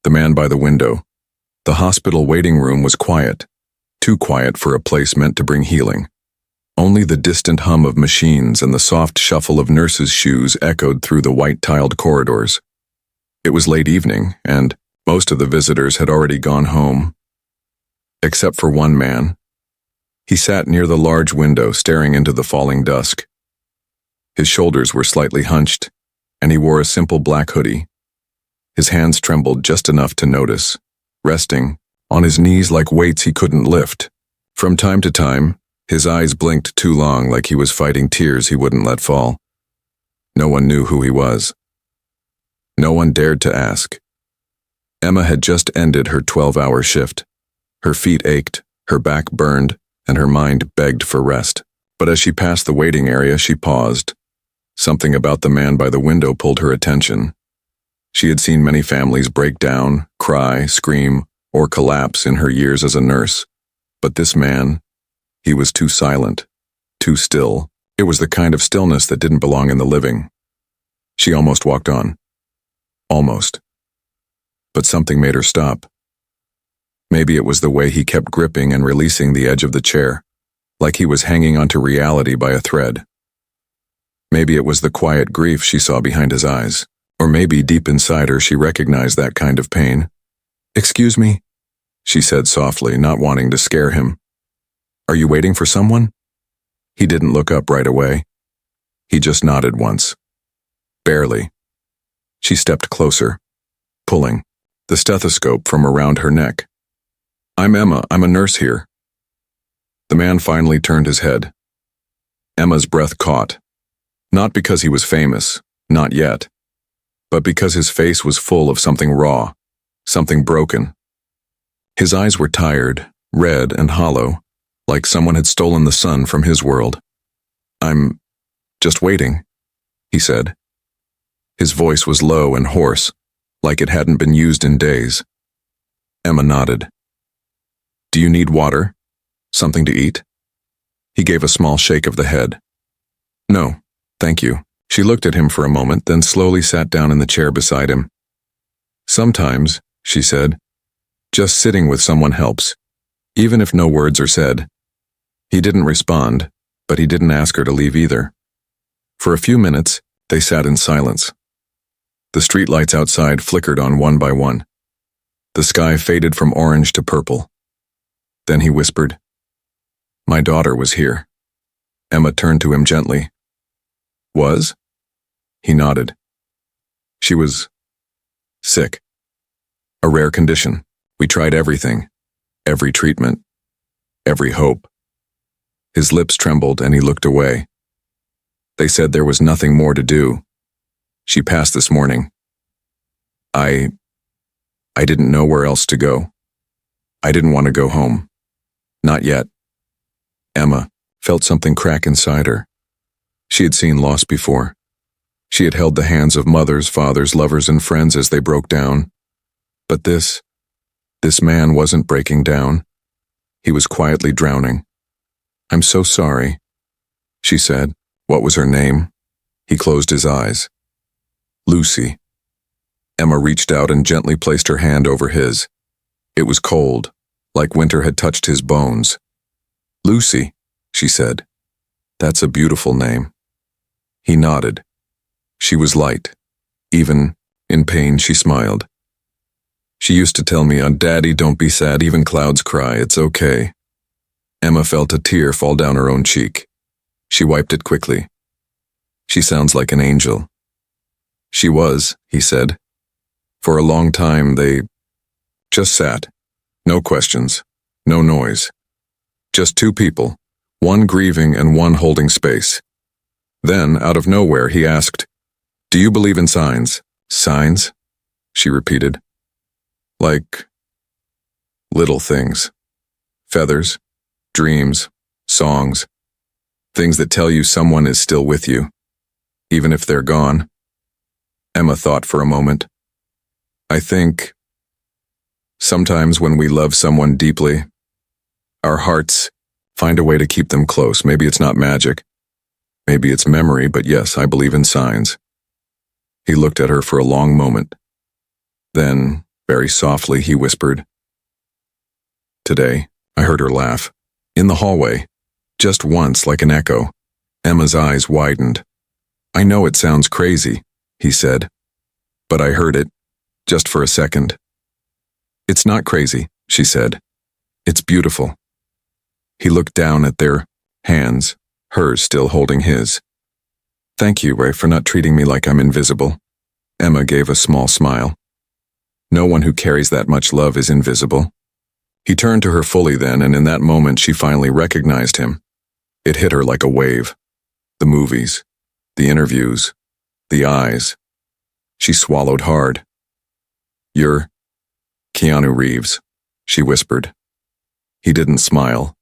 The man by the window. The hospital waiting room was quiet, too quiet for a place meant to bring healing. Only the distant hum of machines and the soft shuffle of nurses' shoes echoed through the white-tiled corridors. It was late evening, and most of the visitors had already gone home. Except for one man. He sat near the large window, staring into the falling dusk. His shoulders were slightly hunched, and he wore a simple black hoodie. His hands trembled just enough to notice, resting on his knees like weights he couldn't lift. From time to time, his eyes blinked too long, like he was fighting tears he wouldn't let fall. No one knew who he was. No one dared to ask. Emma had just ended her 12-hour shift. Her feet ached, her back burned, and her mind begged for rest. But as she passed the waiting area, she paused. Something about the man by the window pulled her attention. She had seen many families break down, cry, scream, or collapse in her years as a nurse. But this man, he was too silent, too still. It was the kind of stillness that didn't belong in the living. She almost walked on. Almost. But something made her stop. Maybe it was the way he kept gripping and releasing the edge of the chair, like he was hanging onto reality by a thread. Maybe it was the quiet grief she saw behind his eyes, or maybe deep inside her she recognized that kind of pain. "Excuse me," she said softly, not wanting to scare him. "Are you waiting for someone?" He didn't look up right away. He just nodded once. Barely. She stepped closer, pulling the stethoscope from around her neck. "I'm Emma. I'm a nurse here." The man finally turned his head. Emma's breath caught. Not because he was famous, not yet, but because his face was full of something raw, something broken. His eyes were tired, red and hollow, like someone had stolen the sun from his world. "I'm just waiting," he said. His voice was low and hoarse, like it hadn't been used in days. Emma nodded. "Do you need water? Something to eat?" He gave a small shake of the head. "No, thank you." She looked at him for a moment, then slowly sat down in the chair beside him. "Sometimes," she said, "just sitting with someone helps, even if no words are said." He didn't respond, but he didn't ask her to leave either. For a few minutes, they sat in silence. The streetlights outside flickered on one by one. The sky faded from orange to purple. Then he whispered, "My daughter was here." Emma turned to him gently. "Was?" He nodded. "She was sick. A rare condition. We tried everything, every treatment, every hope." His lips trembled and he looked away. "They said there was nothing more to do. She passed this morning. I didn't know where else to go. I didn't want to go home. Not yet." Emma felt something crack inside her. She had seen loss before. She had held the hands of mothers, fathers, lovers, and friends as they broke down. But this man wasn't breaking down. He was quietly drowning. "I'm so sorry," she said. What was her name? He closed his eyes. "Lucy." Emma reached out and gently placed her hand over his. It was cold, like winter had touched his bones. "Lucy," she said. "That's a beautiful name." He nodded. She was light. Even in pain, she smiled. "She used to tell me, 'Oh, Daddy, don't be sad, even clouds cry, it's okay.'" Emma felt a tear fall down her own cheek. She wiped it quickly. "She sounds like an angel." "She was," he said. For a long time, they just sat. No questions, no noise. Just two people, one grieving and one holding space. Then, out of nowhere, he asked, "Do you believe in signs?" "Signs?" she repeated. "Like little things. Feathers, dreams, songs. Things that tell you someone is still with you, even if they're gone." Emma thought for a moment. "I think sometimes when we love someone deeply, our hearts find a way to keep them close. Maybe it's not magic. Maybe it's memory, but yes, I believe in signs." He looked at her for a long moment. Then Very softly, he whispered. Today, I heard her laugh. In the hallway. Just once, like an echo. Emma's eyes widened. I know it sounds crazy, he said. But I heard it. Just for a second. It's not crazy, she said. It's beautiful. He looked down at their hands, hers still holding his. Thank you, Ray, for not treating me like I'm invisible. Emma gave a small smile. No one who carries that much love is invisible. He turned to her fully then, and in that moment she finally recognized him. It hit her like a wave. The movies, the interviews, the eyes. She swallowed hard. You're Keanu Reeves, she whispered. He didn't smile.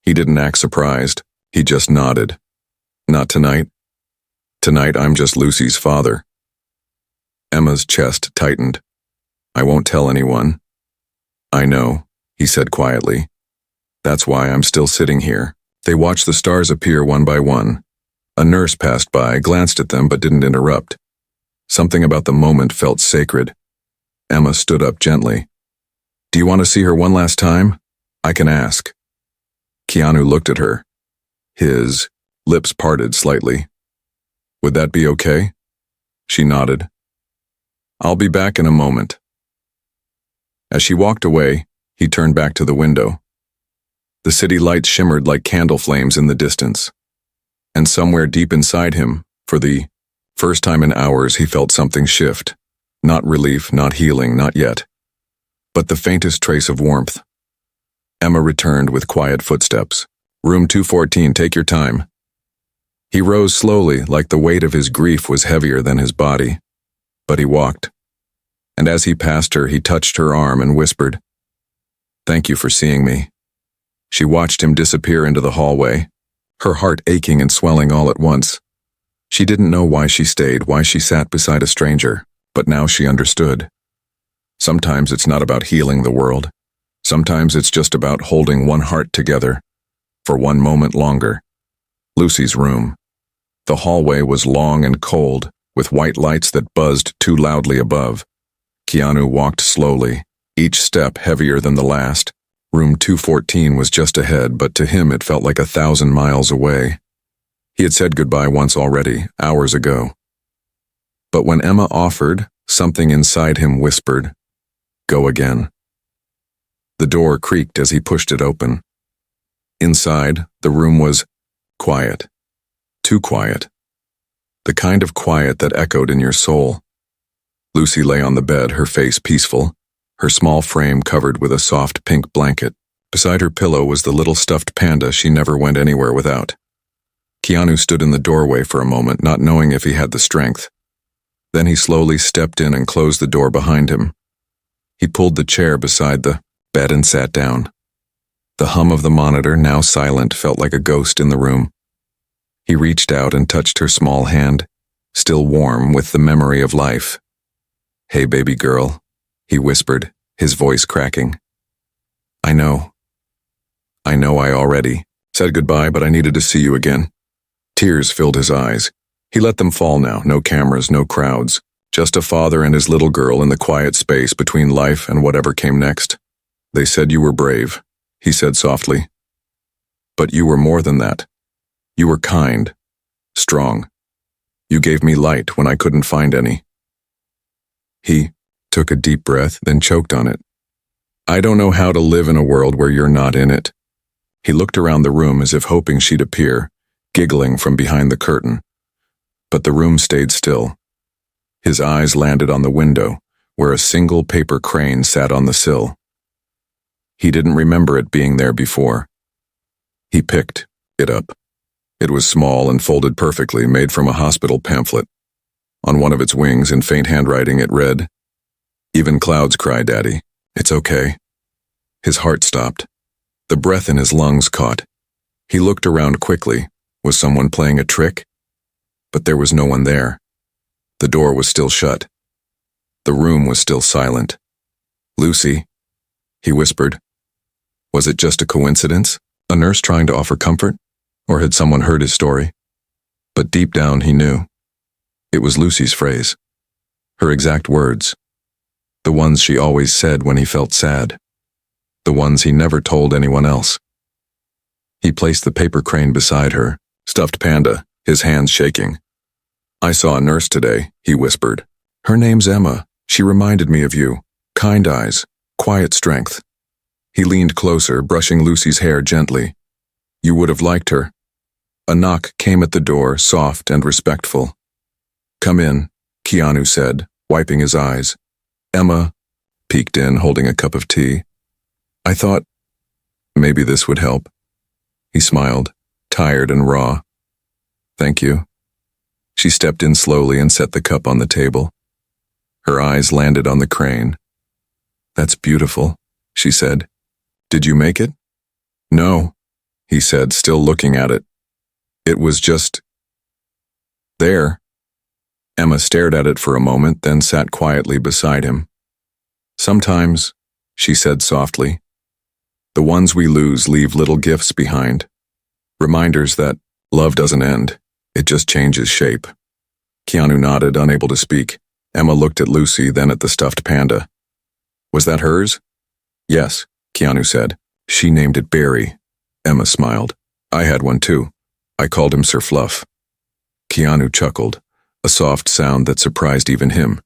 He didn't act surprised. He just nodded. Not tonight. Tonight I'm just Lucy's father. Emma's chest tightened. I won't tell anyone. I know, he said quietly. That's why I'm still sitting here. They watched the stars appear one by one. A nurse passed by, glanced at them, but didn't interrupt. Something about the moment felt sacred. Emma stood up gently. Do you want to see her one last time? I can ask. Keanu looked at her. His lips parted slightly. Would that be okay? She nodded. I'll be back in a moment. As she walked away, he turned back to the window. The city lights shimmered like candle flames in the distance. And somewhere deep inside him, for the first time in hours, he felt something shift. Not relief, not healing, not yet. But the faintest trace of warmth. Emma returned with quiet footsteps. Room 214, take your time. He rose slowly, like the weight of his grief was heavier than his body. But he walked. And as he passed her, he touched her arm and whispered, Thank you for seeing me. She watched him disappear into the hallway, her heart aching and swelling all at once. She didn't know why she stayed, why she sat beside a stranger, but now she understood. Sometimes it's not about healing the world. Sometimes it's just about holding one heart together for one moment longer. Lucy's room. The hallway was long and cold, with white lights that buzzed too loudly above. Keanu walked slowly, each step heavier than the last. Room 214 was just ahead, but to him it felt like 1,000 miles away. He had said goodbye once already, hours ago. But when Emma offered, something inside him whispered, Go again. The door creaked as he pushed it open. Inside, the room was quiet. Too quiet. The kind of quiet that echoed in your soul. Lucy lay on the bed, her face peaceful, her small frame covered with a soft pink blanket. Beside her pillow was the little stuffed panda she never went anywhere without. Keanu stood in the doorway for a moment, not knowing if he had the strength. Then he slowly stepped in and closed the door behind him. He pulled the chair beside the bed and sat down. The hum of the monitor, now silent, felt like a ghost in the room. He reached out and touched her small hand, still warm with the memory of life. Hey, baby girl, he whispered, his voice cracking. I know I already said goodbye, but I needed to see you again. Tears filled his eyes. He let them fall now, no cameras, no crowds, just a father and his little girl in the quiet space between life and whatever came next. They said you were brave, he said softly. But you were more than that. You were kind, strong. You gave me light when I couldn't find any. He took a deep breath, then choked on it. I don't know how to live in a world where you're not in it. He looked around the room as if hoping she'd appear, giggling from behind the curtain. But the room stayed still. His eyes landed on the window, where a single paper crane sat on the sill. He didn't remember it being there before. He picked it up. It was small and folded perfectly, made from a hospital pamphlet. On one of its wings, in faint handwriting, it read, Even clouds cry, Daddy. It's okay. His heart stopped. The breath in his lungs caught. He looked around quickly. Was someone playing a trick? But there was no one there. The door was still shut. The room was still silent. Lucy, he whispered. Was it just a coincidence? A nurse trying to offer comfort? Or had someone heard his story? But deep down he knew. It was Lucy's phrase. Her exact words. The ones she always said when he felt sad. The ones he never told anyone else. He placed the paper crane beside her, stuffed panda, his hands shaking. "I saw a nurse today," he whispered. "Her name's Emma. She reminded me of you. Kind eyes, quiet strength." He leaned closer, brushing Lucy's hair gently. "You would have liked her." A knock came at the door, soft and respectful. "Come in," Keanu said, wiping his eyes. Emma peeked in, holding a cup of tea. "I thought maybe this would help." He smiled, tired and raw. "Thank you." She stepped in slowly and set the cup on the table. Her eyes landed on the crane. "That's beautiful," she said. "Did you make it?" "No," he said, still looking at it. "It was just there." Emma stared at it for a moment, then sat quietly beside him. "Sometimes," she said softly, "the ones we lose leave little gifts behind. Reminders that love doesn't end, it just changes shape." Keanu nodded, unable to speak. Emma looked at Lucy, then at the stuffed panda. "Was that hers?" "Yes," Keanu said. "She named it Barry." Emma smiled. "I had one too. I called him Sir Fluff." Keanu chuckled, a soft sound that surprised even him.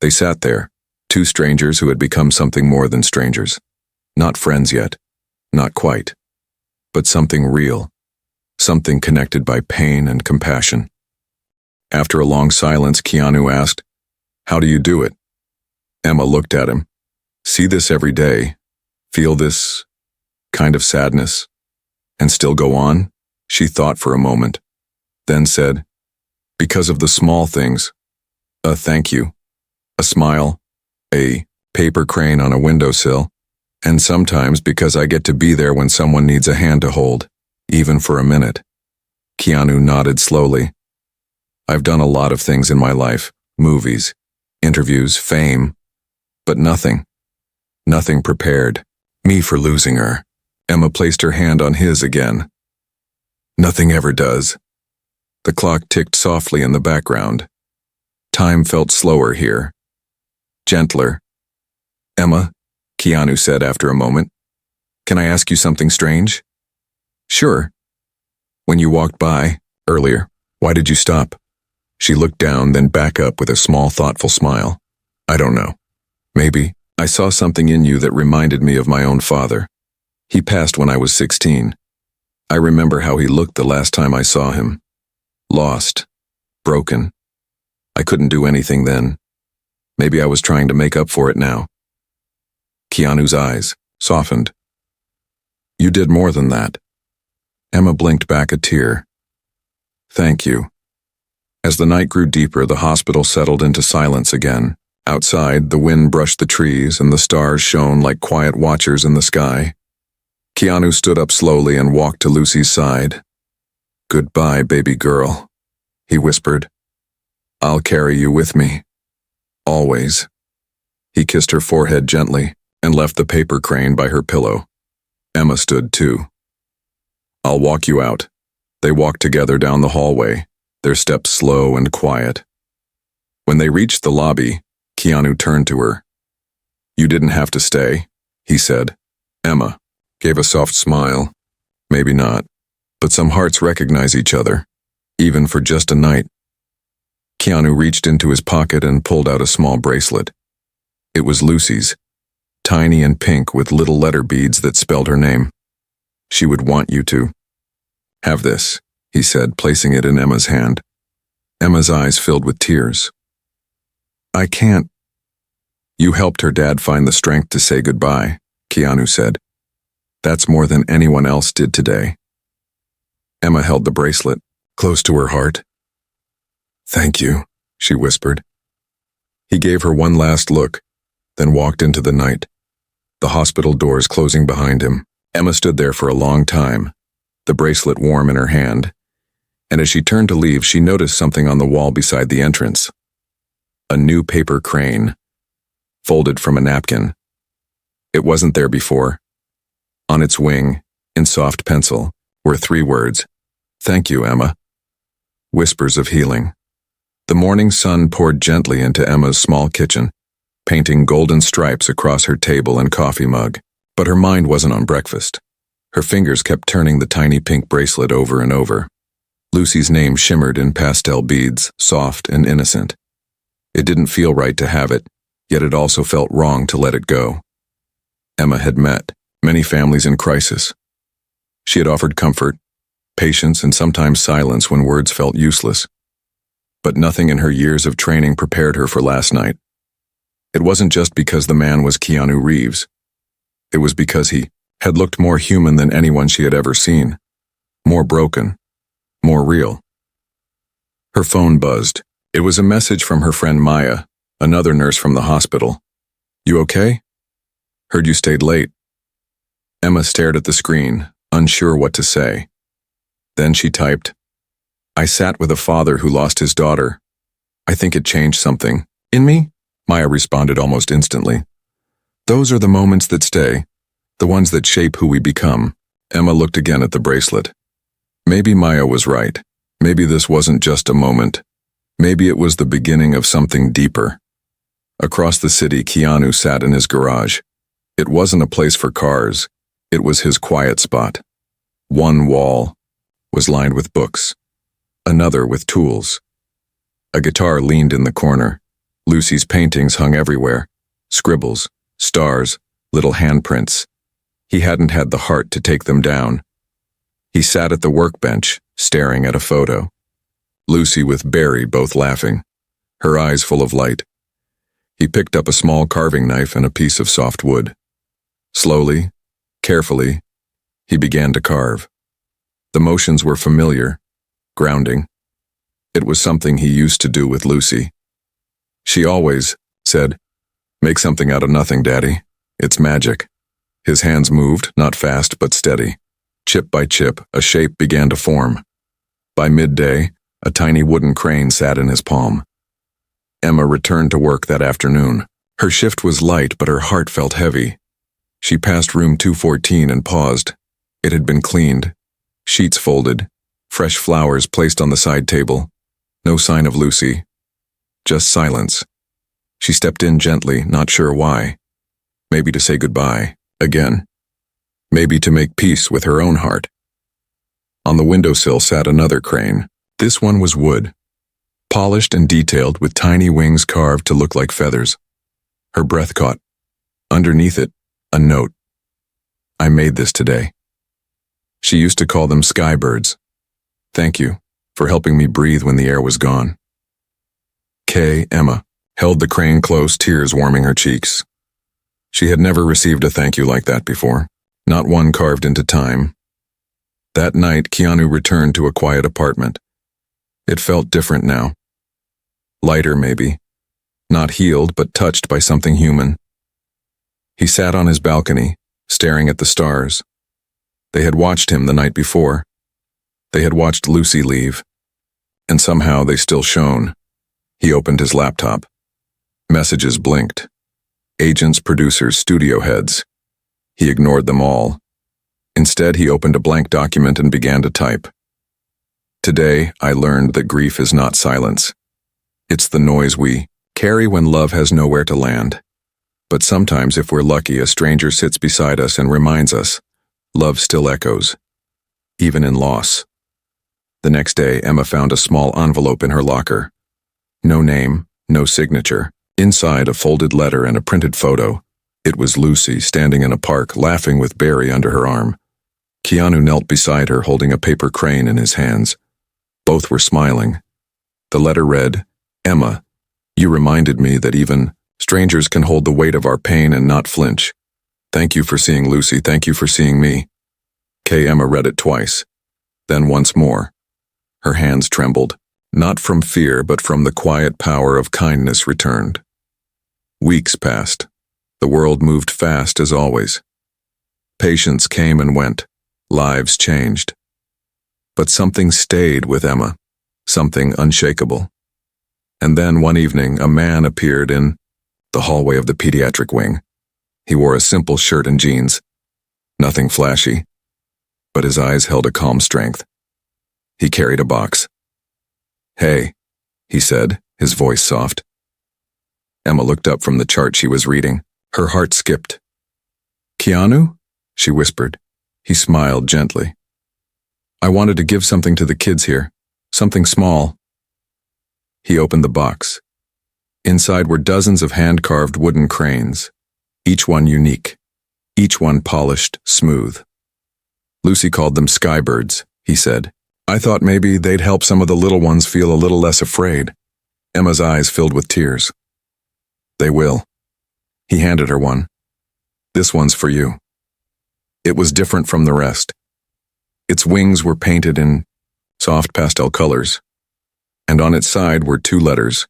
They sat there, two strangers who had become something more than strangers. Not friends yet. Not quite. But something real. Something connected by pain and compassion. After a long silence, Keanu asked, "How do you do it?" Emma looked at him. "See this every day? Feel this kind of sadness? And still go on?" She thought for a moment, then said, "Because of the small things. A thank you. A smile. A paper crane on a windowsill. And sometimes because I get to be there when someone needs a hand to hold, even for a minute." Keanu nodded slowly. "I've done a lot of things in my life, movies, interviews, fame, but nothing prepared me for losing her." Emma placed her hand on his again. "Nothing ever does." The clock ticked softly in the background. Time felt slower here. Gentler. "Emma," Keanu said after a moment, "can I ask you something strange?" "Sure." "When you walked by, earlier, why did you stop?" She looked down, then back up with a small, thoughtful smile. "I don't know. Maybe I saw something in you that reminded me of my own father. He passed when I was 16. I remember how he looked the last time I saw him. Lost. Broken. I couldn't do anything then. Maybe I was trying to make up for it now." Keanu's eyes softened. "You did more than that." Emma blinked back a tear. "Thank you." As the night grew deeper, the hospital settled into silence again. Outside, the wind brushed the trees and the stars shone like quiet watchers in the sky. Keanu stood up slowly and walked to Lucy's side. "Goodbye, baby girl," he whispered. "I'll carry you with me. Always." He kissed her forehead gently and left the paper crane by her pillow. Emma stood too. "I'll walk you out." They walked together down the hallway, their steps slow and quiet. When they reached the lobby, Keanu turned to her. "You didn't have to stay," he said. Emma gave a soft smile. "Maybe not, but some hearts recognize each other, even for just a night." Keanu reached into his pocket and pulled out a small bracelet. It was Lucy's, tiny and pink with little letter beads that spelled her name. "She would want you to." "Have this," he said, placing it in Emma's hand. Emma's eyes filled with tears. "I can't." "You helped her dad find the strength to say goodbye," Keanu said. "That's more than anyone else did today." Emma held the bracelet close to her heart. "Thank you," she whispered. He gave her one last look, then walked into the night, the hospital doors closing behind him. Emma stood there for a long time, the bracelet warm in her hand, and as she turned to leave, she noticed something on the wall beside the entrance. A new paper crane, folded from a napkin. It wasn't there before. On its wing, in soft pencil, were 3 words, "Thank you, Emma." Whispers of healing. The morning sun poured gently into Emma's small kitchen. painting golden stripes across her table and coffee mug. But her mind wasn't on breakfast. Her fingers kept turning the tiny pink bracelet over and over. Lucy's name shimmered in pastel beads, soft and innocent. It didn't feel right to have it, yet it also felt wrong to let it go. Emma had met many families in crisis. She had offered comfort, patience, and sometimes silence when words felt useless. But nothing in her years of training prepared her for last night. It wasn't just because the man was Keanu Reeves. It was because he had looked more human than anyone she had ever seen. More broken. More real. Her phone buzzed. It was a message from her friend Maya, another nurse from the hospital. "You okay? Heard you stayed late." Emma stared at the screen, unsure what to say. Then she typed, "I sat with a father who lost his daughter. I think it changed something. In me?" Maya responded almost instantly. "Those are the moments that stay, the ones that shape who we become." Emma looked again at the bracelet. Maybe Maya was right. Maybe this wasn't just a moment. Maybe it was the beginning of something deeper. Across the city, Keanu sat in his garage. It wasn't a place for cars. It was his quiet spot. One wall was lined with books, another with tools. A guitar leaned in the corner. Lucy's paintings hung everywhere. Scribbles, stars, little handprints. He hadn't had the heart to take them down. He sat at the workbench, staring at a photo. Lucy with Barry both laughing, her eyes full of light. He picked up a small carving knife and a piece of soft wood. Slowly, carefully, he began to carve. The motions were familiar, grounding. It was something he used to do with Lucy. She always said, "Make something out of nothing, Daddy. It's magic." His hands moved, not fast but steady. Chip by chip, a shape began to form. By midday, a tiny wooden crane sat in his palm. Emma returned to work that afternoon. Her shift was light, but her heart felt heavy. She passed room 214 and paused. It had been cleaned, sheets folded, fresh flowers placed on the side table. No sign of Lucy. Just silence. She stepped in gently, not sure why. Maybe to say goodbye, again. Maybe to make peace with her own heart. On the windowsill sat another crane. This one was wood, polished and detailed with tiny wings carved to look like feathers. Her breath caught. Underneath it, a note. "I made this today." She used to call them skybirds. "Thank you for helping me breathe when the air was gone." Emma held the crane close, tears warming her cheeks. She had never received a thank you like that before, not one carved into time. That night, Keanu returned to a quiet apartment. It felt different now. Lighter, maybe. Not healed, but touched by something human. He sat on his balcony, staring at the stars. They had watched him the night before. They had watched Lucy leave. And somehow they still shone. He opened his laptop. Messages blinked. Agents, producers, studio heads. He ignored them all. Instead, he opened a blank document and began to type. "Today, I learned that grief is not silence. It's the noise we carry when love has nowhere to land. But sometimes, if we're lucky, a stranger sits beside us and reminds us, love still echoes, even in loss." The next day, Emma found a small envelope in her locker. No name, no signature. Inside, a folded letter and a printed photo. It was Lucy standing in a park, laughing with Barry under her arm. Keanu knelt beside her, holding a paper crane in his hands. Both were smiling. The letter read, "Emma, you reminded me that even strangers can hold the weight of our pain and not flinch. Thank you for seeing Lucy, thank you for seeing me." Emma read it twice, then once more. Her hands trembled, not from fear but from the quiet power of kindness returned. Weeks passed. The world moved fast as always. Patients came and went. Lives changed. But something stayed with Emma, something unshakable. And then one evening, a man appeared in the hallway of the pediatric wing. He wore a simple shirt and jeans. Nothing flashy, but his eyes held a calm strength. He carried a box. "Hey," he said, his voice soft. Emma looked up from the chart she was reading. Her heart skipped. Keanu? She whispered. He smiled gently. I wanted to give something to the kids here. Something small. He opened the box. Inside were dozens of hand-carved wooden cranes, each one unique, each one polished, smooth. Lucy called them skybirds, he said. I thought maybe they'd help some of the little ones feel a little less afraid. Emma's eyes filled with tears. They will. He handed her one. This one's for you. It was different from the rest. Its wings were painted in soft pastel colors, and on its side were 2 letters.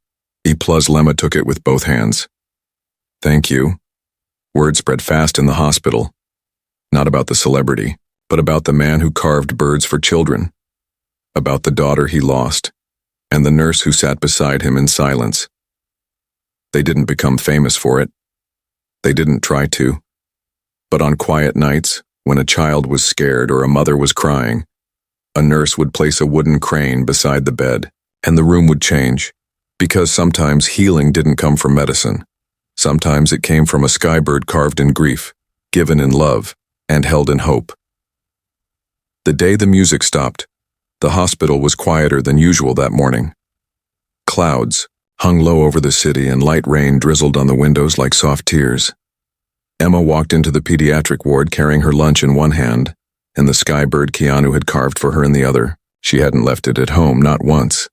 E plus Lemma took it with both hands. Thank you. Word spread fast in the hospital. Not about the celebrity, but about the man who carved birds for children. About the daughter he lost, and the nurse who sat beside him in silence. They didn't become famous for it. They didn't try to. But on quiet nights, when a child was scared or a mother was crying, a nurse would place a wooden crane beside the bed, and the room would change. Because sometimes healing didn't come from medicine. Sometimes it came from a skybird carved in grief, given in love, and held in hope. The day the music stopped, the hospital was quieter than usual that morning. Clouds hung low over the city and light rain drizzled on the windows like soft tears. Emma walked into the pediatric ward carrying her lunch in one hand, and the skybird Keanu had carved for her in the other. She hadn't left it at home, not once.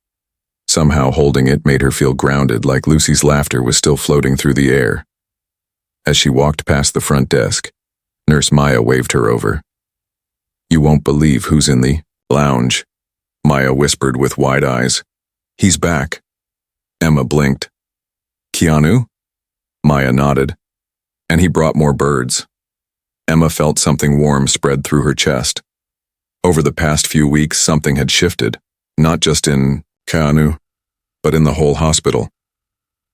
Somehow holding it made her feel grounded, like Lucy's laughter was still floating through the air. As she walked past the front desk, Nurse Maya waved her over. You won't believe who's in the lounge, Maya whispered with wide eyes. He's back. Emma blinked. Keanu? Maya nodded. And he brought more birds. Emma felt something warm spread through her chest. Over the past few weeks, something had shifted, not just in Keanu, but in the whole hospital.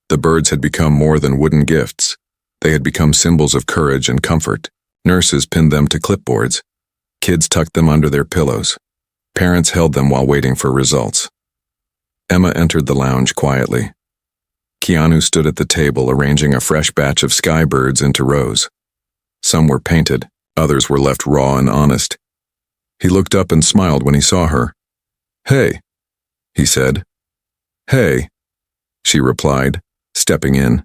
The birds had become more than wooden gifts. They had become symbols of courage and comfort. Nurses pinned them to clipboards. Kids tucked them under their pillows. Parents held them while waiting for results. Emma entered the lounge quietly. Keanu stood at the table arranging a fresh batch of skybirds into rows. Some were painted, others were left raw and honest. He looked up and smiled when he saw her. Hey, he said. Hey, she replied, stepping in.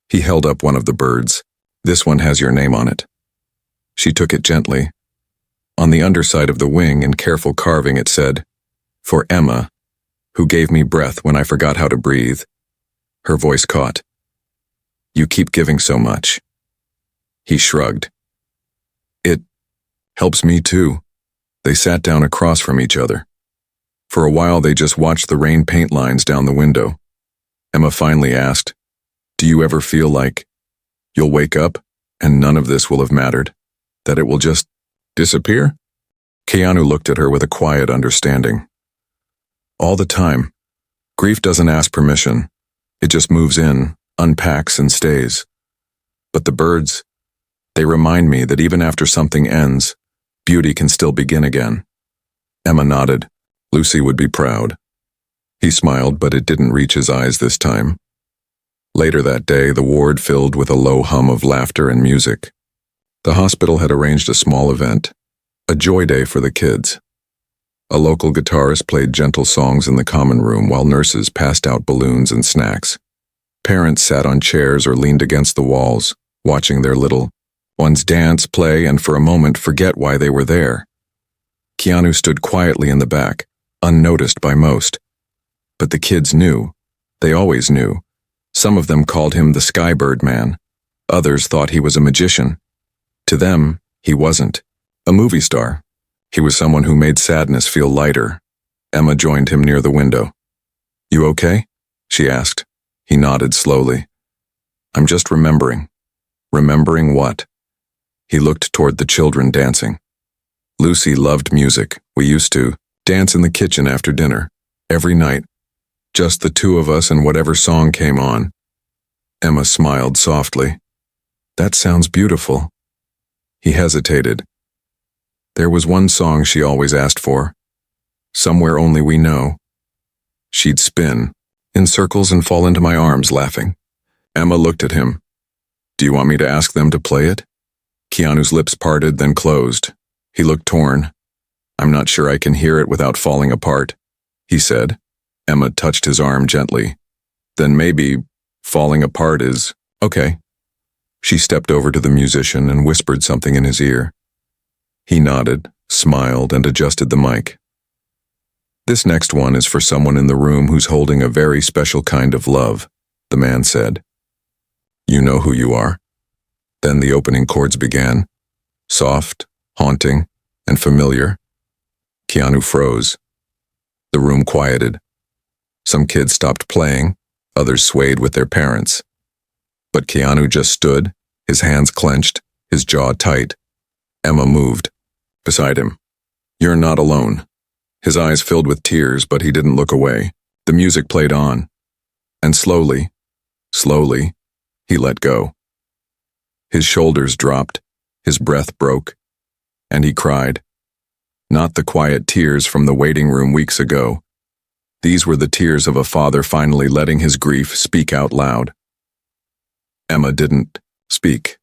He held up one of the birds. This one has your name on it. She took it gently. On the underside of the wing in careful carving it said, For Emma, who gave me breath when I forgot how to breathe. Her voice caught. You keep giving so much. He shrugged. It helps me too. They sat down across from each other. For a while they just watched the rain paint lines down the window. Emma finally asked, Do you ever feel like you'll wake up and none of this will have mattered? That it will just disappear? Keanu looked at her with a quiet understanding. All the time. Grief doesn't ask permission. It just moves in, unpacks, and stays. But the birds, they remind me that even after something ends, beauty can still begin again. Emma nodded. Lucy would be proud. He smiled, but it didn't reach his eyes this time. Later that day, the ward filled with a low hum of laughter and music. The hospital had arranged a small event, a joy day for the kids. A local guitarist played gentle songs in the common room while nurses passed out balloons and snacks. Parents sat on chairs or leaned against the walls, watching their little ones dance, play, and for a moment forget why they were there. Keanu stood quietly in the back, unnoticed by most. But the kids knew. They always knew. Some of them called him the Skybird Man. Others thought he was a magician. To them, he wasn't. A movie star. He was someone who made sadness feel lighter. Emma joined him near the window. You okay? She asked. He nodded slowly. I'm just remembering. Remembering what? He looked toward the children dancing. Lucy loved music. We used to dance in the kitchen after dinner, every night. Just the two of us and whatever song came on. Emma smiled softly. That sounds beautiful. He hesitated. There was one song she always asked for. Somewhere Only We Know. She'd spin, in circles and fall into my arms laughing. Emma looked at him. Do you want me to ask them to play it? Keanu's lips parted, then closed. He looked torn. I'm not sure I can hear it without falling apart, he said. Emma touched his arm gently. Then maybe falling apart is okay. She stepped over to the musician and whispered something in his ear. He nodded, smiled, and adjusted the mic. This next one is for someone in the room who's holding a very special kind of love, the man said. You know who you are? Then the opening chords began, soft, haunting, and familiar. Keanu froze. The room quieted. Some kids stopped playing, others swayed with their parents. But Keanu just stood, his hands clenched, his jaw tight. Emma moved. Beside him. You're not alone. His eyes filled with tears, but he didn't look away. The music played on. And slowly, he let go. His shoulders dropped, his breath broke, and he cried. Not the quiet tears from the waiting room weeks ago. These were the tears of a father finally letting his grief speak out loud. Emma didn't speak.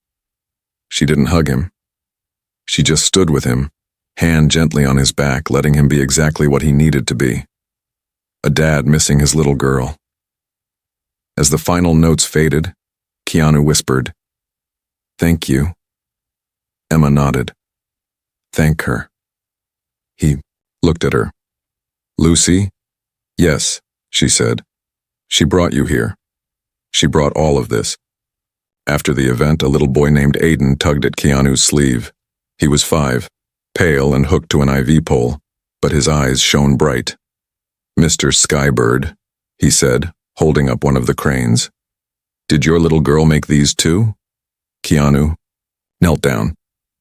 She didn't hug him. She just stood with him, hand gently on his back, letting him be exactly what he needed to be. A dad missing his little girl. As the final notes faded, Keanu whispered, "Thank you." Emma nodded. "Thank her." He looked at her. "Lucy?" "Yes," she said. "She brought you here. She brought all of this." After the event, a little boy named Aiden tugged at Keanu's sleeve. He was 5, pale and hooked to an IV pole, but his eyes shone bright. "Mr. Skybird," he said, holding up one of the cranes. "Did your little girl make these too?" Keanu knelt down.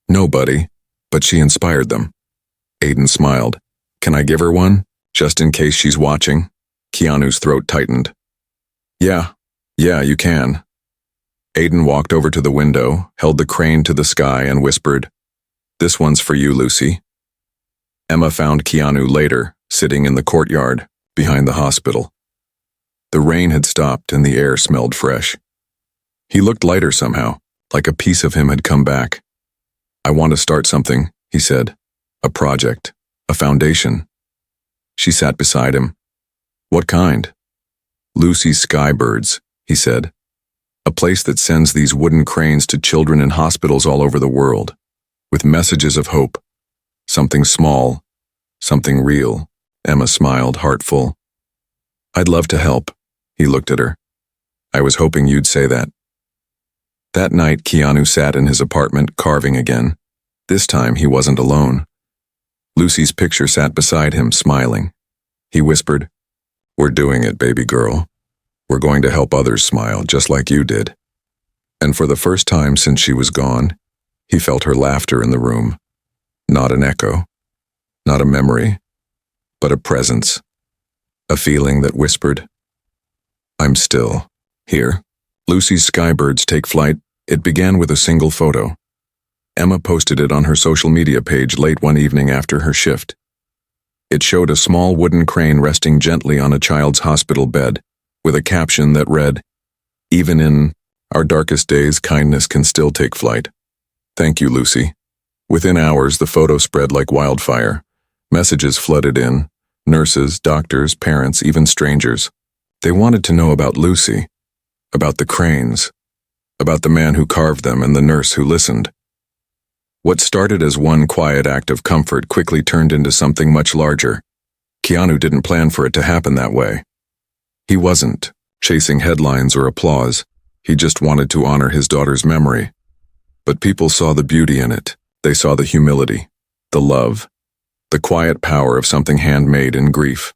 "Nobody, but she inspired them." Aiden smiled. "Can I give her one, just in case she's watching?" Keanu's throat tightened. Yeah, you can." Aiden walked over to the window, held the crane to the sky, and whispered, "This one's for you, Lucy." Emma found Keanu later, sitting in the courtyard, behind the hospital. The rain had stopped and the air smelled fresh. He looked lighter somehow, like a piece of him had come back. "I want to start something," he said. "A project, a foundation." She sat beside him. "What kind?" "Lucy's Skybirds," he said. "A place that sends these wooden cranes to children in hospitals all over the world, with messages of hope. Something small, something real." Emma smiled, heartful. "I'd love to help." He looked at her. "I was hoping you'd say that." That night, Keanu sat in his apartment, carving again. This time, he wasn't alone. Lucy's picture sat beside him, smiling. He whispered, "We're doing it, baby girl. We're going to help others smile, just like you did." And for the first time since she was gone, he felt her laughter in the room. Not an echo, not a memory, but a presence. A feeling that whispered, "I'm still here." Lucy's Skybirds take flight. It began with a single photo. Emma posted it on her social media page late one evening after her shift. It showed a small wooden crane resting gently on a child's hospital bed, with a caption that read, "Even in our darkest days, kindness can still take flight. Thank you, Lucy." Within hours, the photo spread like wildfire. Messages flooded in. Nurses, doctors, parents, even strangers. They wanted to know about Lucy, about the cranes, about the man who carved them and the nurse who listened. What started as one quiet act of comfort quickly turned into something much larger. Keanu didn't plan for it to happen that way. He wasn't chasing headlines or applause. He just wanted to honor his daughter's memory. But people saw the beauty in it. They saw the humility, the love, the quiet power of something handmade in grief.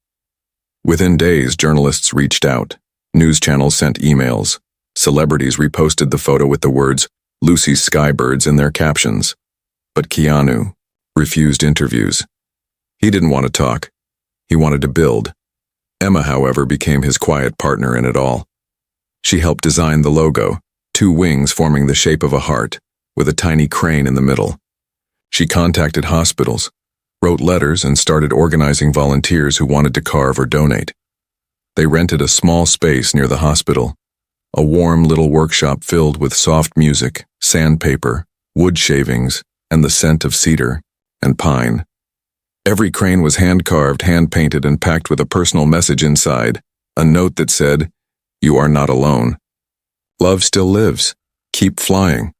Within days, journalists reached out. News channels sent emails. Celebrities reposted the photo with the words, "Lucy's Skybirds" in their captions. But Keanu refused interviews. He didn't want to talk. He wanted to build. Emma, however, became his quiet partner in it all. She helped design the logo, 2 wings forming the shape of a heart, with a tiny crane in the middle. She contacted hospitals, wrote letters, and started organizing volunteers who wanted to carve or donate. They rented a small space near the hospital, a warm little workshop filled with soft music, sandpaper, wood shavings, and the scent of cedar and pine. Every crane was hand-carved, hand-painted, and packed with a personal message inside, a note that said, "You are not alone. Love still lives. Keep flying."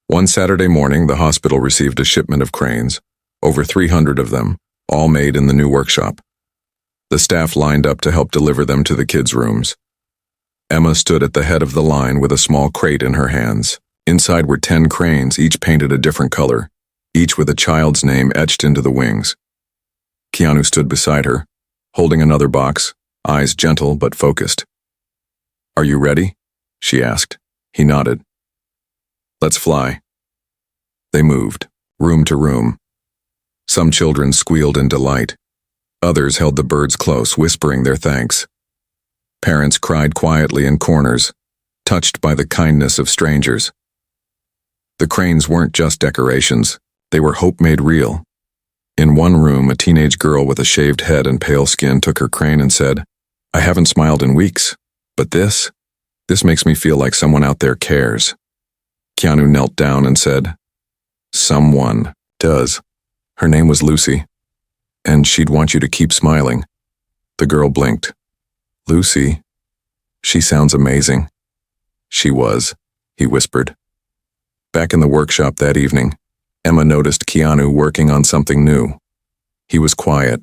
One Saturday morning, the hospital received a shipment of cranes, over 300 of them, all made in the new workshop. The staff lined up to help deliver them to the kids' rooms. Emma stood at the head of the line with a small crate in her hands. Inside were 10 cranes, each painted a different color, each with a child's name etched into the wings. Keanu stood beside her, holding another box, eyes gentle but focused. "Are you ready?" she asked. He nodded. "Let's fly." They moved, room to room. Some children squealed in delight. Others held the birds close, whispering their thanks. Parents cried quietly in corners, touched by the kindness of strangers. The cranes weren't just decorations, they were hope made real. In one room, a teenage girl with a shaved head and pale skin took her crane and said, "I haven't smiled in weeks, but this makes me feel like someone out there cares." Keanu knelt down and said, "Someone does." Her name was Lucy, and she'd want you to keep smiling. The girl blinked. "Lucy? She sounds amazing." "She was," he whispered. Back in the workshop that evening, Emma noticed Keanu working on something new. He was quiet,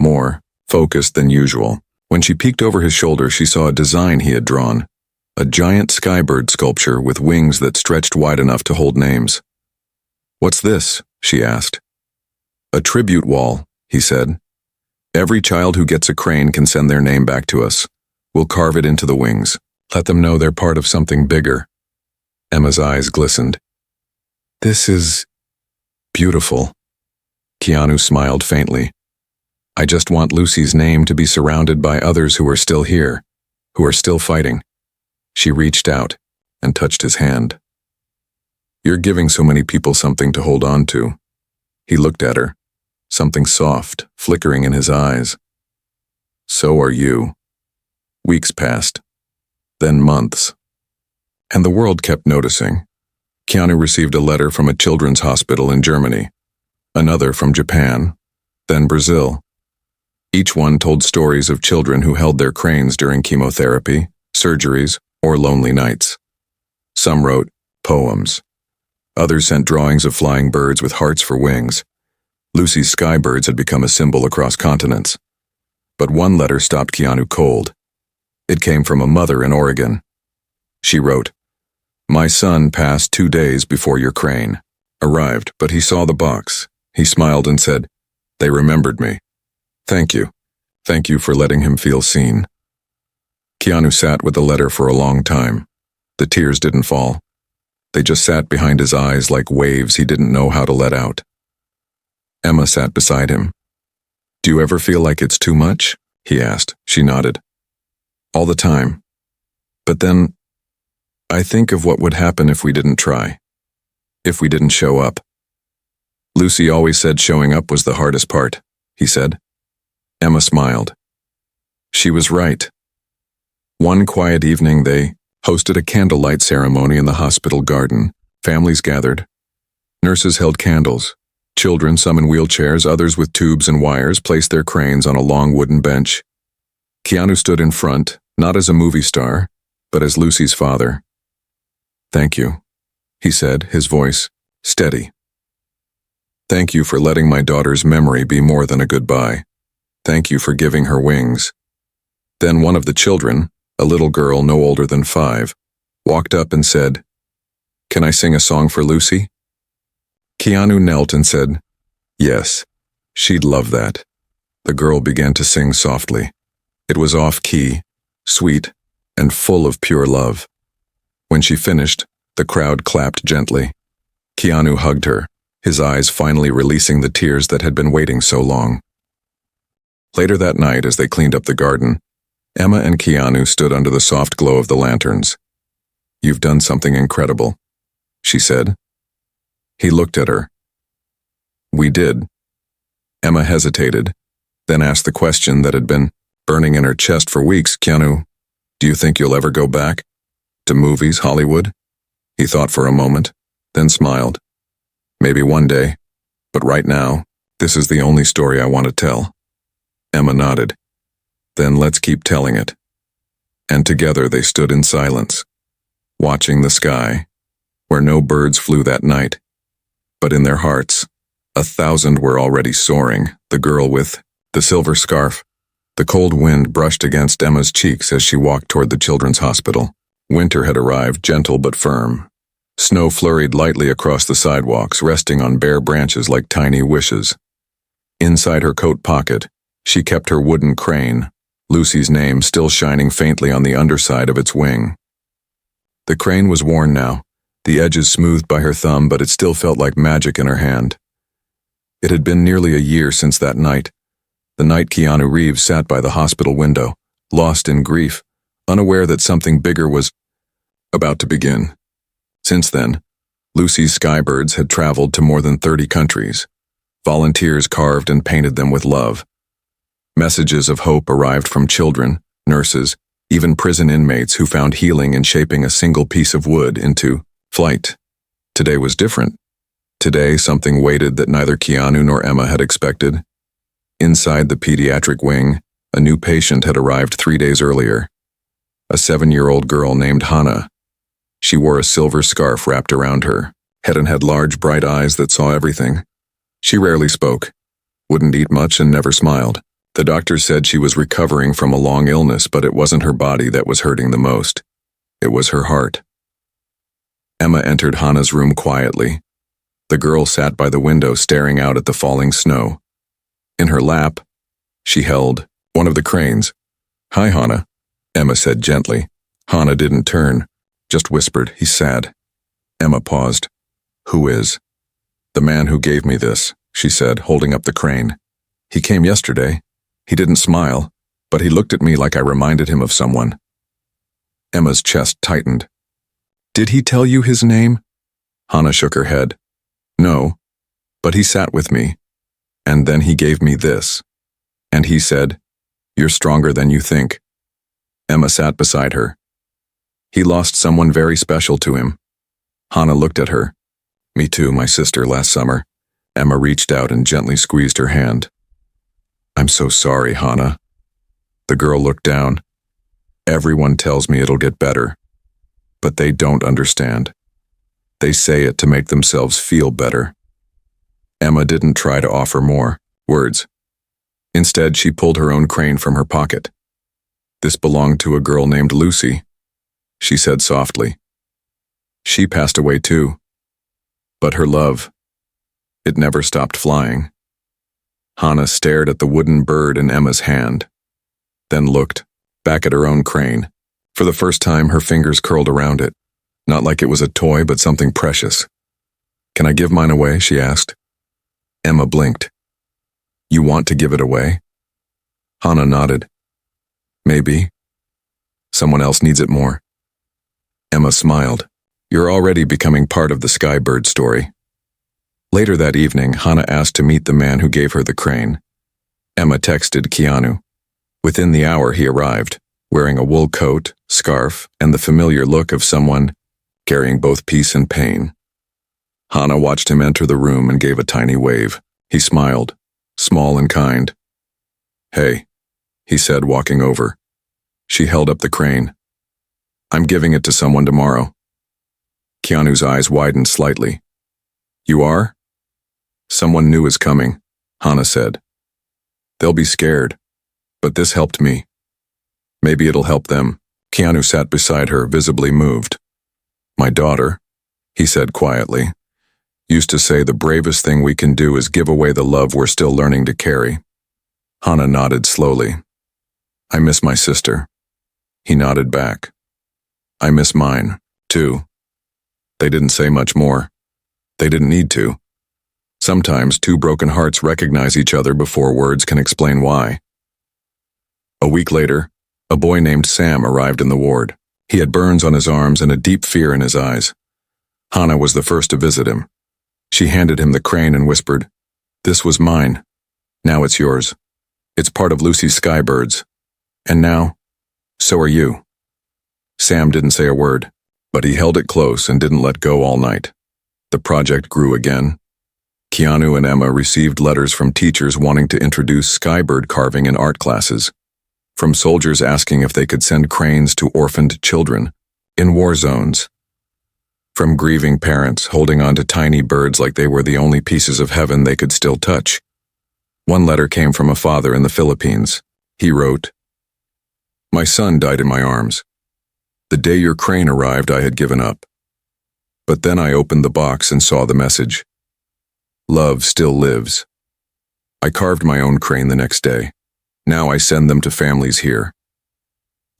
more focused than usual. When she peeked over his shoulder, she saw a design he had drawn, a giant skybird sculpture with wings that stretched wide enough to hold names. "What's this?" she asked. "A tribute wall," he said. "Every child who gets a crane can send their name back to us. We'll carve it into the wings. Let them know they're part of something bigger." Emma's eyes glistened. "This is beautiful." Keanu smiled faintly. "I just want Lucy's name to be surrounded by others who are still here, who are still fighting." She reached out and touched his hand. "You're giving so many people something to hold on to." He looked at her, something soft flickering in his eyes. "So are you." Weeks passed, then months. And the world kept noticing. Keanu received a letter from a children's hospital in Germany, another from Japan, then Brazil. Each one told stories of children who held their cranes during chemotherapy, surgeries, or lonely nights. Some wrote poems. Others sent drawings of flying birds with hearts for wings. Lucy's skybirds had become a symbol across continents. But one letter stopped Keanu cold. It came from a mother in Oregon. She wrote, "My son passed 2 days before your crane arrived, but he saw the box. He smiled and said, 'They remembered me. Thank you. Thank you for letting him feel seen.'" Keanu sat with the letter for a long time. The tears didn't fall. They just sat behind his eyes like waves he didn't know how to let out. Emma sat beside him. "Do you ever feel like it's too much?" he asked. She nodded. "All the time. But then, I think of what would happen if we didn't try. If we didn't show up." "Lucy always said showing up was the hardest part," he said. Emma smiled. She was right. One quiet evening, they hosted a candlelight ceremony in the hospital garden. Families gathered. Nurses held candles. Children, some in wheelchairs, others with tubes and wires, placed their cranes on a long wooden bench. Keanu stood in front, not as a movie star, but as Lucy's father. "Thank you," he said, his voice steady. "Thank you for letting my daughter's memory be more than a goodbye. Thank you for giving her wings." Then one of the children, a little girl no older than 5, walked up and said, "Can I sing a song for Lucy?" Keanu knelt and said, "Yes, she'd love that." The girl began to sing softly. It was off-key, sweet, and full of pure love. When she finished, the crowd clapped gently. Keanu hugged her, his eyes finally releasing the tears that had been waiting so long. Later that night, as they cleaned up the garden, Emma and Keanu stood under the soft glow of the lanterns. "You've done something incredible," she said. He looked at her. "We did." Emma hesitated, then asked the question that had been burning in her chest for weeks. "Keanu, Do you think you'll ever go back? To movies, Hollywood? He thought for a moment, then smiled. Maybe one day, but right now, this is the only story I want to tell. Emma nodded. Then let's keep telling it. And together they stood in silence, watching the sky, where no birds flew that night. But in their hearts, 1,000 were already soaring, the girl with the silver scarf. The cold wind brushed against Emma's cheeks as she walked toward the children's hospital. Winter had arrived, gentle but firm. Snow flurried lightly across the sidewalks, resting on bare branches like tiny wishes. Inside her coat pocket, she kept her wooden crane, Lucy's name still shining faintly on the underside of its wing. The crane was worn now, the edges smoothed by her thumb, but it still felt like magic in her hand. It had been nearly a year since that night, the night Keanu Reeves sat by the hospital window, lost in grief, unaware that something bigger was about to begin. Since then, Lucy's skybirds had traveled to more than 30 countries. Volunteers carved and painted them with love. Messages of hope arrived from children, nurses, even prison inmates who found healing in shaping a single piece of wood into flight. Today was different. Today, something waited that neither Keanu nor Emma had expected. Inside the pediatric wing, a new patient had arrived 3 days earlier. A 7-year-old girl named Hannah. She wore a silver scarf wrapped around her head and had large, bright eyes that saw everything. She rarely spoke, wouldn't eat much, and never smiled. The doctor said she was recovering from a long illness, but it wasn't her body that was hurting the most. It was her heart. Emma entered Hannah's room quietly. The girl sat by the window staring out at the falling snow. In her lap, she held one of the cranes. "Hi, Hannah," Emma said gently. Hannah didn't turn, just whispered, "He's sad." Emma paused. "Who is?" "The man who gave me this," she said, holding up the crane. "He came yesterday. He didn't smile, but he looked at me like I reminded him of someone." Emma's chest tightened. "Did he tell you his name?" Hannah shook her head. "No, but he sat with me. And then he gave me this. And he said, 'You're stronger than you think.'" Emma sat beside her. "He lost someone very special to him." Hannah looked at her. "Me too, my sister, last summer." Emma reached out and gently squeezed her hand. "I'm so sorry, Hannah." The girl looked down. "Everyone tells me it'll get better. But they don't understand. They say it to make themselves feel better." Emma didn't try to offer more words. Instead, she pulled her own crane from her pocket. "This belonged to a girl named Lucy," she said softly. "She passed away too. But her love, it never stopped flying." Hannah stared at the wooden bird in Emma's hand, then looked back at her own crane. For the first time, her fingers curled around it, not like it was a toy, but something precious. "Can I give mine away?" she asked. Emma blinked. "You want to give it away?" Hannah nodded. "Maybe. Someone else needs it more." Emma smiled. "You're already becoming part of the skybird story." Later that evening, Hannah asked to meet the man who gave her the crane. Emma texted Keanu. Within the hour, he arrived, wearing a wool coat, scarf, and the familiar look of someone carrying both peace and pain. Hannah watched him enter the room and gave a tiny wave. He smiled, small and kind. "Hey," he said, walking over. She held up the crane. "I'm giving it to someone tomorrow." Keanu's eyes widened slightly. "You are?" "Someone new is coming," Hannah said. "They'll be scared, but this helped me. Maybe it'll help them." Keanu sat beside her, visibly moved. "My daughter," he said quietly, "used to say the bravest thing we can do is give away the love we're still learning to carry." Hannah nodded slowly. "I miss my sister." He nodded back. "I miss mine, too." They didn't say much more. They didn't need to. Sometimes two broken hearts recognize each other before words can explain why. A week later, a boy named Sam arrived in the ward. He had burns on his arms and a deep fear in his eyes. Hannah was the first to visit him. She handed him the crane and whispered, "This was mine. Now it's yours. It's part of Lucy's skybirds. And now, so are you." Sam didn't say a word, but he held it close and didn't let go all night. The project grew again. Keanu and Emma received letters from teachers wanting to introduce skybird carving in art classes, from soldiers asking if they could send cranes to orphaned children in war zones, from grieving parents holding on to tiny birds like they were the only pieces of heaven they could still touch. One letter came from a father in the Philippines. He wrote, "My son died in my arms. The day your crane arrived, I had given up. But then I opened the box and saw the message. Love still lives. I carved my own crane the next day. Now I send them to families here.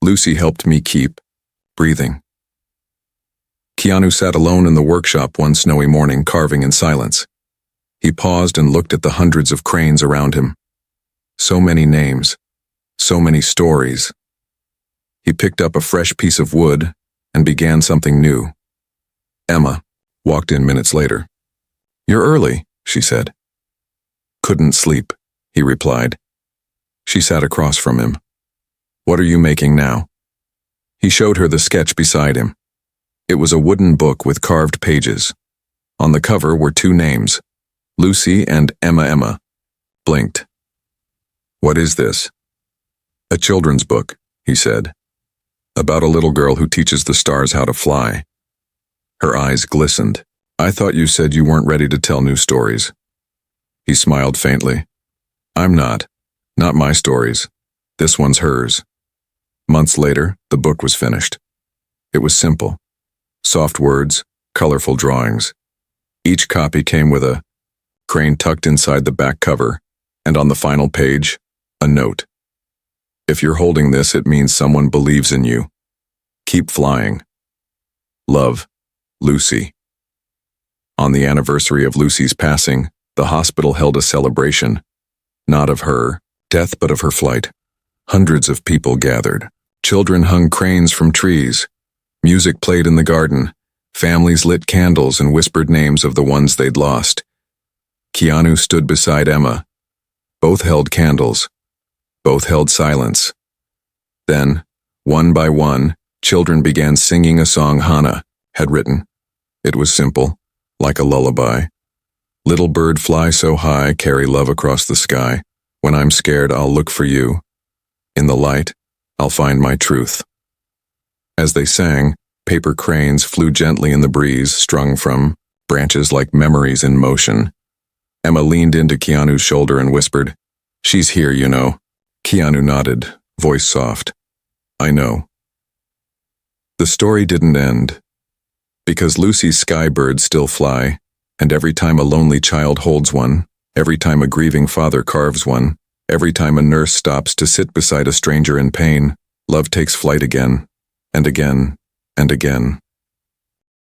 Lucy helped me keep breathing." Keanu sat alone in the workshop one snowy morning, carving in silence. He paused and looked at the hundreds of cranes around him. So many names, so many stories. He picked up a fresh piece of wood and began something new. Emma walked in minutes later. "You're early," she said. "Couldn't sleep," he replied. She sat across from him. "What are you making now?" He showed her the sketch beside him. It was a wooden book with carved pages. On the cover were two names, Lucy and Emma. Emma blinked. "What is this?" "A children's book," he said, "about a little girl who teaches the stars how to fly." Her eyes glistened. "I thought you said you weren't ready to tell new stories." He smiled faintly. "I'm not. Not my stories. This one's hers." Months later, the book was finished. It was simple. Soft words, colorful drawings. Each copy came with a crane tucked inside the back cover, and on the final page, a note. "If you're holding this, it means someone believes in you. Keep flying. Love, Lucy." On the anniversary of Lucy's passing, the hospital held a celebration, not of her death but of her flight. Hundreds of people gathered. Children hung cranes from trees. Music played in the garden. Families lit candles and whispered names of the ones they'd lost. Keanu stood beside Emma. Both held candles. Both held silence. Then, one by one, children began singing a song Hannah had written. It was simple, like a lullaby. "Little bird, fly so high, carry love across the sky. When I'm scared, I'll look for you. In the light, I'll find my truth." As they sang, paper cranes flew gently in the breeze, strung from branches like memories in motion. Emma leaned into Keanu's shoulder and whispered, "She's here, you know." Keanu nodded, voice soft. "I know." The story didn't end, because Lucy's skybirds still fly, and every time a lonely child holds one, every time a grieving father carves one, every time a nurse stops to sit beside a stranger in pain, love takes flight again, and again, and again.